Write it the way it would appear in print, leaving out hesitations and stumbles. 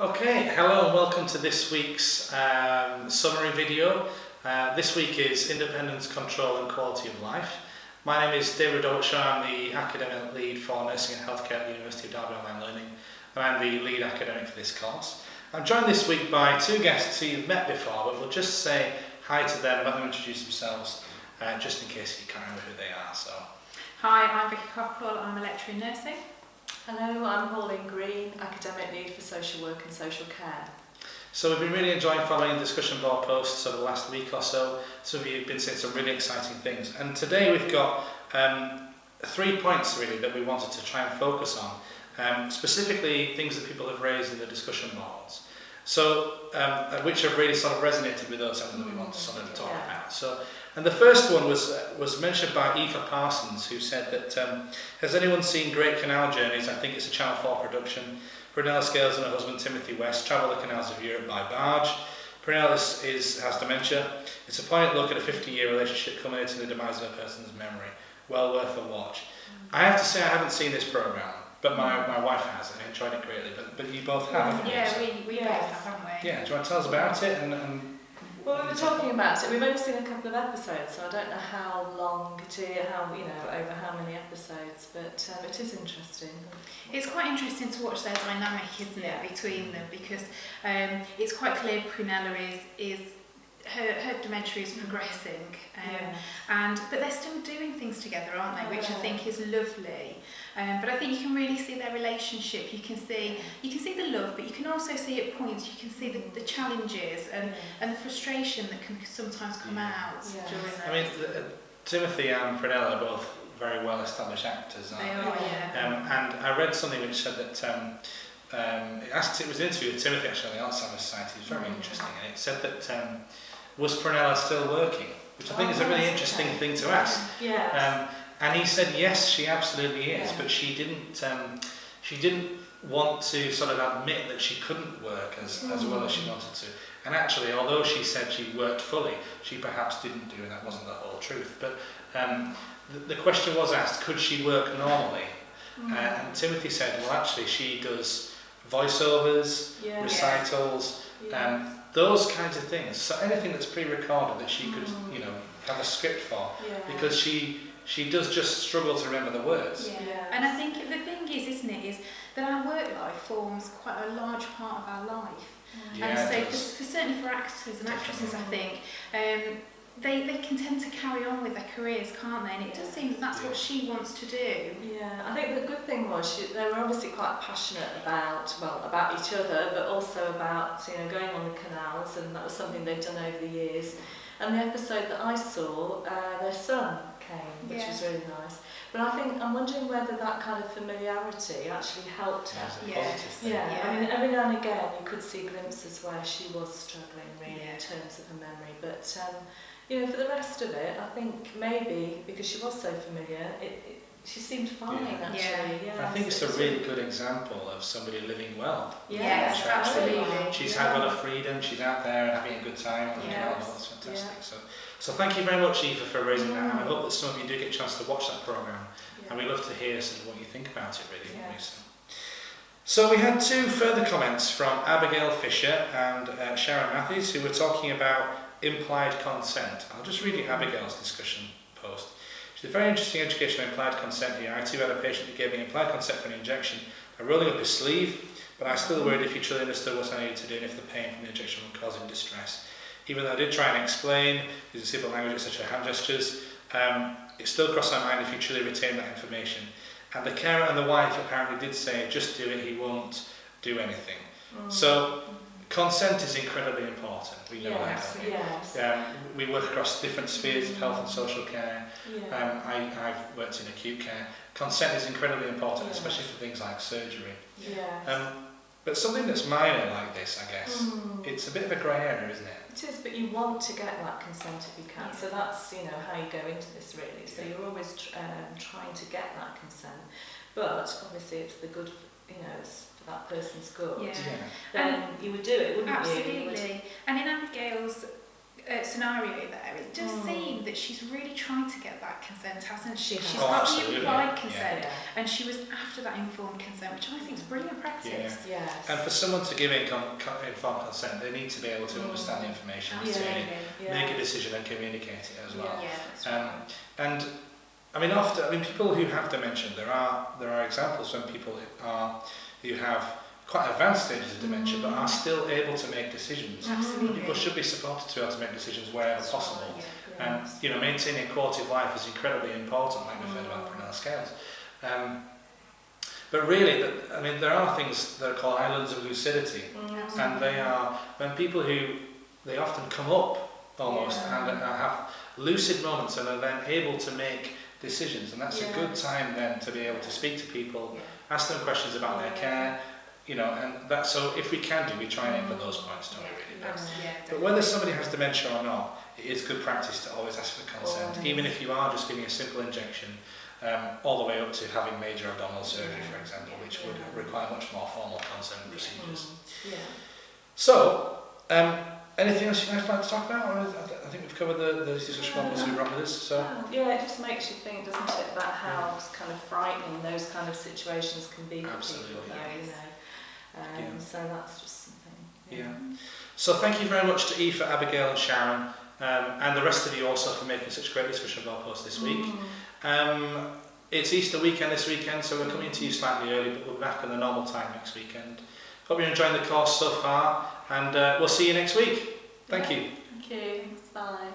Okay, hello and welcome to this week's summary video. This week is Independence, Control and Quality of Life. My name is David Oatshaw. I'm the academic lead for Nursing and Healthcare at the University of Derby Online Learning, and I'm the lead academic for this course. I'm joined this week by two guests who you've met before, but we'll just say hi to them, let them introduce themselves, just in case you can't remember who they are. So, hi, I'm Vicky Cockrell. I'm a lecturer in nursing. Hello, I'm Pauline Green, Academic Lead for Social Work and Social Care. So we've been really enjoying following discussion board posts over the last week or so. Some of you have been saying some really exciting things. And today we've got 3 points really that we wanted to try and focus on. Specifically things that people have raised in the discussion boards. So, which have really sort of resonated with us and that we want to sort of talk about. So, and the first one was mentioned by Eva Parsons, who said that, has anyone seen Great Canal Journeys? I think it's a Channel 4 production. Brunella Scales and her husband Timothy West travel the canals of Europe by barge. Brunella has dementia. It's a poignant look at a 50-year relationship culminating in the demise of a person's memory. Well worth a watch. I have to say I haven't seen this programme, but my wife has and I enjoyed it greatly. But you both have, haven't you? Yeah, we both have, haven't we? Yeah, do you want to tell us about it? Well, we were talking about it. We've only seen a couple of episodes, so I don't know how long it is, over how many episodes, but it is interesting. It's quite interesting to watch their dynamic, isn't it, between them, because it's quite clear Prunella is her dementia is progressing, but they're still doing things together, aren't they? Which I think is lovely. But I think you can really see their relationship. You can see the love, but you can also see at points you can see the challenges and the frustration that can sometimes come out during that. I mean, Timothy and Prunella are both very well established actors, aren't they? They are, yeah. And I read something which said that it was an interview with Timothy actually on the Alzheimer's Society. It was very interesting, and it said that was Prunella still working, which I think is a really interesting thing to ask. Yes. And he said yes, she absolutely is, but she didn't want to sort of admit that she couldn't work as well as she wanted to. And actually, although she said she worked fully, she perhaps didn't do, and that wasn't the whole truth. But the question was asked, could she work normally? And Timothy said, well, actually, she does voiceovers, recitals, those kinds of things. So anything that's pre-recorded that she could, have a script for, because she does just struggle to remember the words. Yeah. And I think the thing is that our work life forms quite a large part of our life. And so certainly for actors and actresses, I think, they can tend to carry on with their careers, can't they? And it does seem that that's what she wants to do. Yeah, I think the good thing was they were obviously quite passionate about each other, but also about going on the canals, and that was something they'd done over the years. And the episode that I saw, their son came, which was really nice. But I'm wondering whether that kind of familiarity actually helped her. I mean, every now and again you could see glimpses where she was struggling really in terms of her memory. But for the rest of it, I think maybe because she was so familiar, she seemed fine actually. I think it's a really good example of somebody living well. Yes, absolutely. She's had a lot of freedom, she's out there and having a good time on the canal, that's fantastic. So thank you very much, Eva, for raising that, and I hope that some of you do get a chance to watch that programme, and we'd love to hear sort of what you think about it really. So we had two further comments from Abigail Fisher and Sharon Matthews, who were talking about implied consent. I'll just read you Abigail's discussion post. She said, very interesting education on implied consent here. I too had a patient who gave me implied consent for an injection by rolling up his sleeve, but I still worried if he truly understood what I needed to do and if the pain from the injection would cause him distress. Even though I did try and explain, using simple language such as hand gestures, it still crossed my mind if he truly retained that information. And the carer and the wife apparently did say, just do it, he won't do anything. So consent is incredibly important. We know that. Yes. We work across different spheres of health and social care. I've worked in acute care. Consent is incredibly important, especially for things like surgery. But something that's minor like this, I guess, it's a bit of a grey area, isn't it? It is, but you want to get that consent if you can. So that's how you go into this really. So you're always trying to get that consent. But obviously it's the good, it's for that person's good. Then you would do it, wouldn't you? Absolutely. And in Abigail's scenario there, it does seem that she's really trying to get that consent, hasn't she? She's Oh, got the absolutely. implied consent, Yeah. and she was after that informed consent, which I think is brilliant practice. Yes. And for someone to give informed consent, they need to be able to understand the information, to make a decision and communicate it as well. Yeah, that's right. And I mean, people who have dementia, there are examples when people who have quite advanced stages of dementia but are still able to make decisions. Absolutely. People should be supported to be able to make decisions wherever possible. Yeah. And maintaining quality of life is incredibly important, like we've heard about Prunella scales. But really, there are things that are called islands of lucidity, and they are when people they often come up almost and have lucid moments and are then able to make decisions, and that's a good time then to be able to speak to people, ask them questions about their care, and that. So if we can we try and aim for those points, don't we really? But whether somebody has dementia or not, it is good practice to always ask for consent, even if you are just giving a simple injection, all the way up to having major abdominal surgery, for example, which would require much more formal consent procedures. So, anything else you guys like to talk about? Or I think we've covered the discussion on what's wrong with us. So. Yeah, it just makes you think, doesn't it, about how kind of frightening those kind of situations can be for people, though, So that's just something. Yeah. So thank you very much to Aoife, Abigail and Sharon, and the rest of you also for making such great discussion about posts this week. It's Easter weekend this weekend, so we're coming to you slightly early, but we'll be back in the normal time next weekend. Hope you're enjoying the course so far, and we'll see you next week. Thank you. Thank you. Thanks. Bye.